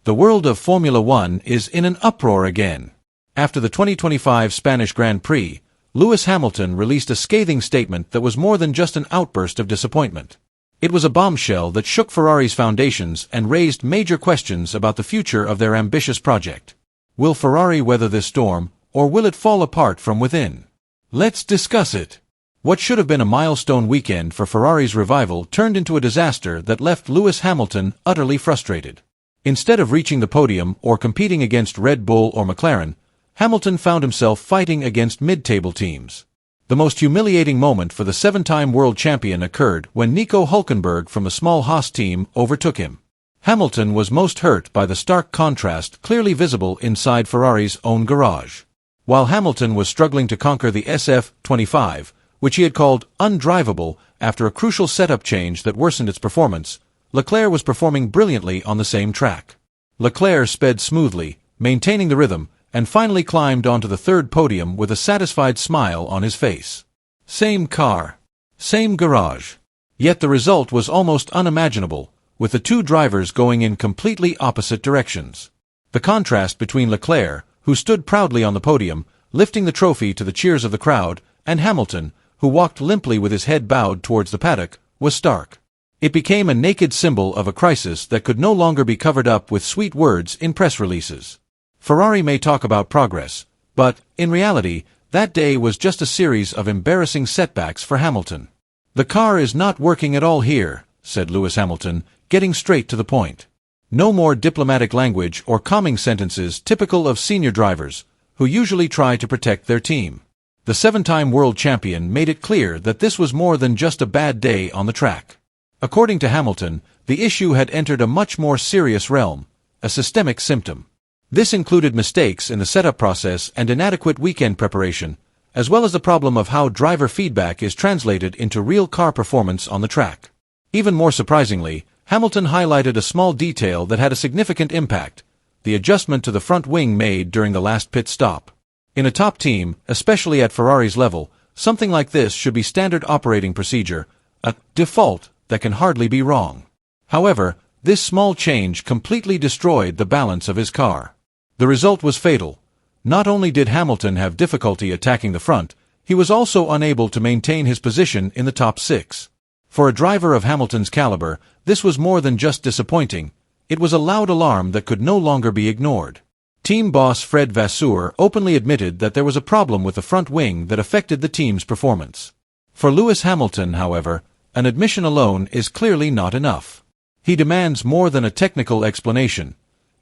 The world of Formula One is in an uproar again. After the 2025 Spanish Grand Prix, Lewis Hamilton released a scathing statement that was more than just an outburst of disappointment. It was a bombshell that shook Ferrari's foundations and raised major questions about the future of their ambitious project. Will Ferrari weather this storm, or will it fall apart from within? Let's discuss it. What should have been a milestone weekend for Ferrari's revival turned into a disaster that left Lewis Hamilton utterly frustrated. Instead of reaching the podium or competing against Red Bull or McLaren, Hamilton found himself fighting against mid-table teams. The most humiliating moment for the seven-time world champion occurred when Nico Hülkenberg from a small Haas team overtook him. Hamilton was most hurt by the stark contrast clearly visible inside Ferrari's own garage. While Hamilton was struggling to conquer the SF25, which he had called undrivable after a crucial setup change that worsened its performance, Leclerc was performing brilliantly on the same track. Leclerc sped smoothly, maintaining the rhythm, and finally climbed onto the third podium with a satisfied smile on his face. Same car, same garage. Yet the result was almost unimaginable, with the two drivers going in completely opposite directions. The contrast between Leclerc, who stood proudly on the podium, lifting the trophy to the cheers of the crowd, and Hamilton, who walked limply with his head bowed towards the paddock, was stark. It became a naked symbol of a crisis that could no longer be covered up with sweet words in press releases. Ferrari may talk about progress, but, in reality, that day was just a series of embarrassing setbacks for Hamilton. "The car is not working at all here," said Lewis Hamilton, getting straight to the point. No more diplomatic language or calming sentences typical of senior drivers, who usually try to protect their team. The seven-time world champion made it clear that this was more than just a bad day on the track. According to Hamilton, the issue had entered a much more serious realm, a systemic symptom. This included mistakes in the setup process and inadequate weekend preparation, as well as the problem of how driver feedback is translated into real car performance on the track. Even more surprisingly, Hamilton highlighted a small detail that had a significant impact: the adjustment to the front wing made during the last pit stop. In a top team, especially at Ferrari's level, something like this should be standard operating procedure, a default that can hardly be wrong. However, this small change completely destroyed the balance of his car. The result was fatal. Not only did Hamilton have difficulty attacking the front, he was also unable to maintain his position in the top six. For a driver of Hamilton's caliber, this was more than just disappointing. It was a loud alarm that could no longer be ignored. Team boss Fred Vasseur openly admitted that there was a problem with the front wing that affected the team's performance. For Lewis Hamilton, however, an admission alone is clearly not enough. He demands more than a technical explanation.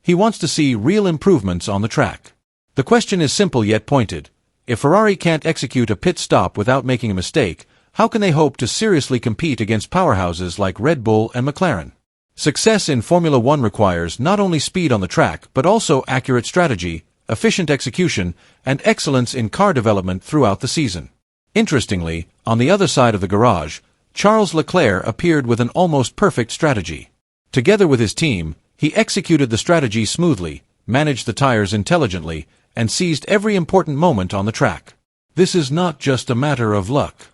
He wants to see real improvements on the track. The question is simple yet pointed. If Ferrari can't execute a pit stop without making a mistake, how can they hope to seriously compete against powerhouses like Red Bull and McLaren? Success in Formula One requires not only speed on the track but also accurate strategy, efficient execution, and excellence in car development throughout the season. Interestingly, on the other side of the garage, Charles Leclerc appeared with an almost perfect strategy. Together with his team, he executed the strategy smoothly, managed the tires intelligently, and seized every important moment on the track. This is not just a matter of luck.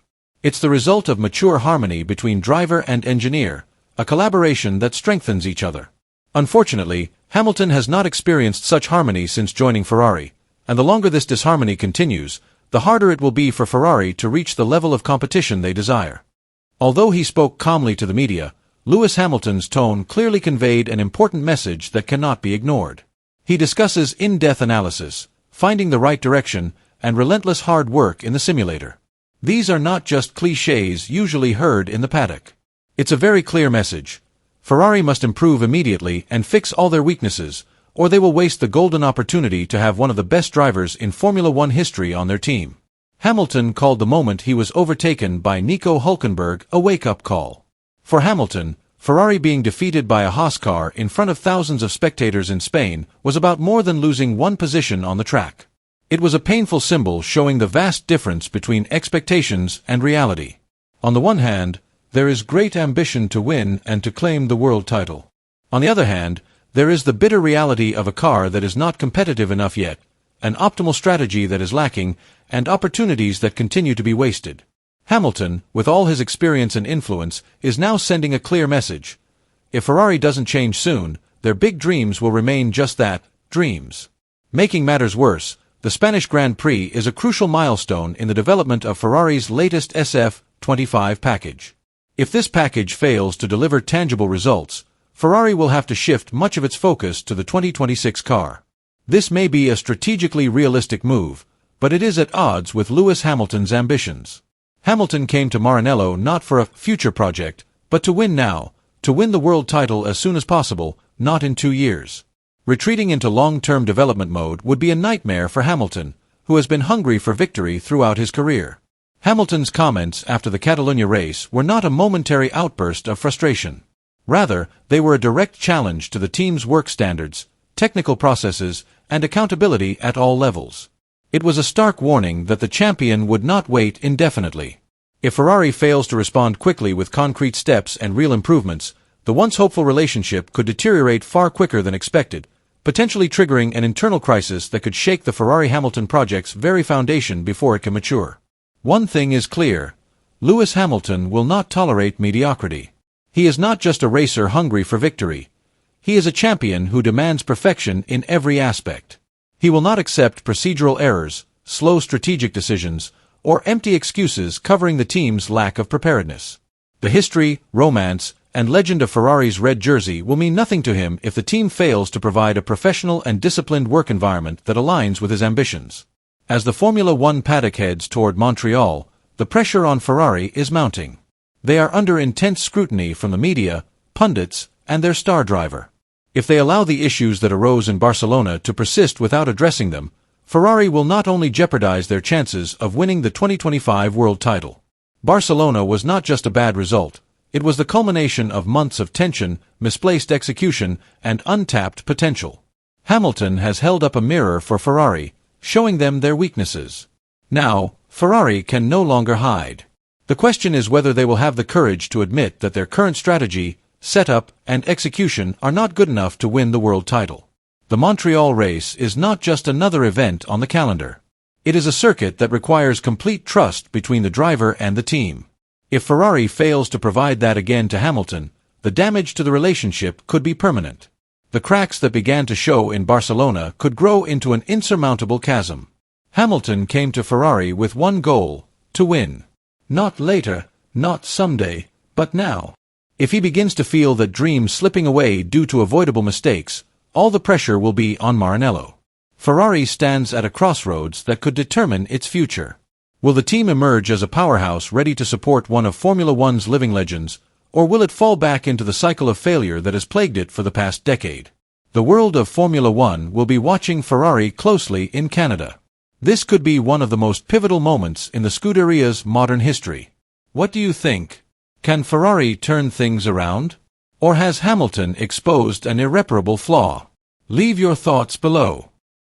It's the result of mature harmony between driver and engineer, a collaboration that strengthens each other. Unfortunately, Hamilton has not experienced such harmony since joining Ferrari, and the longer this disharmony continues, the harder it will be for Ferrari to reach the level of competition they desire. Although he spoke calmly to the media, Lewis Hamilton's tone clearly conveyed an important message that cannot be ignored. He discusses in-depth analysis, finding the right direction, and relentless hard work in the simulator. These are not just clichés usually heard in the paddock. It's a very clear message. Ferrari must improve immediately and fix all their weaknesses, or they will waste the golden opportunity to have one of the best drivers in Formula One history on their team. Hamilton called the moment he was overtaken by Nico Hülkenberg a wake-up call. For Hamilton, Ferrari being defeated by a Haas car in front of thousands of spectators in Spain was about more than losing one position on the track. It was a painful symbol showing the vast difference between expectations and reality. On the one hand, there is great ambition to win and to claim the world title. On the other hand, there is the bitter reality of a car that is not competitive enough yet, an optimal strategy that is lacking, and opportunities that continue to be wasted. Hamilton, with all his experience and influence, is now sending a clear message. If Ferrari doesn't change soon, their big dreams will remain just that, dreams. Making matters worse, the Spanish Grand Prix is a crucial milestone in the development of Ferrari's latest SF25 package. If this package fails to deliver tangible results, Ferrari will have to shift much of its focus to the 2026 car. This may be a strategically realistic move, but it is at odds with Lewis Hamilton's ambitions. Hamilton came to Maranello not for a future project, but to win now, to win the world title as soon as possible, not in 2 years. Retreating into long-term development mode would be a nightmare for Hamilton, who has been hungry for victory throughout his career. Hamilton's comments after the Catalunya race were not a momentary outburst of frustration. Rather, they were a direct challenge to the team's work standards, technical processes, and accountability at all levels. It was a stark warning that the champion would not wait indefinitely. If Ferrari fails to respond quickly with concrete steps and real improvements, the once hopeful relationship could deteriorate far quicker than expected, potentially triggering an internal crisis that could shake the Ferrari-Hamilton project's very foundation before it can mature. One thing is clear: Lewis Hamilton will not tolerate mediocrity. He is not just a racer hungry for victory. He is a champion who demands perfection in every aspect. He will not accept procedural errors, slow strategic decisions, or empty excuses covering the team's lack of preparedness. The history, romance, and legend of Ferrari's red jersey will mean nothing to him if the team fails to provide a professional and disciplined work environment that aligns with his ambitions. As the Formula One paddock heads toward Montreal, the pressure on Ferrari is mounting. They are under intense scrutiny from the media, pundits, and their star driver. If they allow the issues that arose in Barcelona to persist without addressing them, Ferrari will not only jeopardize their chances of winning the 2025 world title. Barcelona was not just a bad result. It was the culmination of months of tension, misplaced execution, and untapped potential. Hamilton has held up a mirror for Ferrari, showing them their weaknesses. Now, Ferrari can no longer hide. The question is whether they will have the courage to admit that their current strategy, setup, and execution are not good enough to win the world title. The Montreal race is not just another event on the calendar. It is a circuit that requires complete trust between the driver and the team. If Ferrari fails to provide that again to Hamilton, the damage to the relationship could be permanent. The cracks that began to show in Barcelona could grow into an insurmountable chasm. Hamilton came to Ferrari with one goal: to win. Not later, not someday, but now. If he begins to feel that dream slipping away due to avoidable mistakes, all the pressure will be on Maranello. Ferrari stands at a crossroads that could determine its future. Will the team emerge as a powerhouse ready to support one of Formula One's living legends, or will it fall back into the cycle of failure that has plagued it for the past decade? The world of Formula One will be watching Ferrari closely in Canada. This could be one of the most pivotal moments in the Scuderia's modern history. What do you think? Can Ferrari turn things around? Or has Hamilton exposed an irreparable flaw? Leave your thoughts below.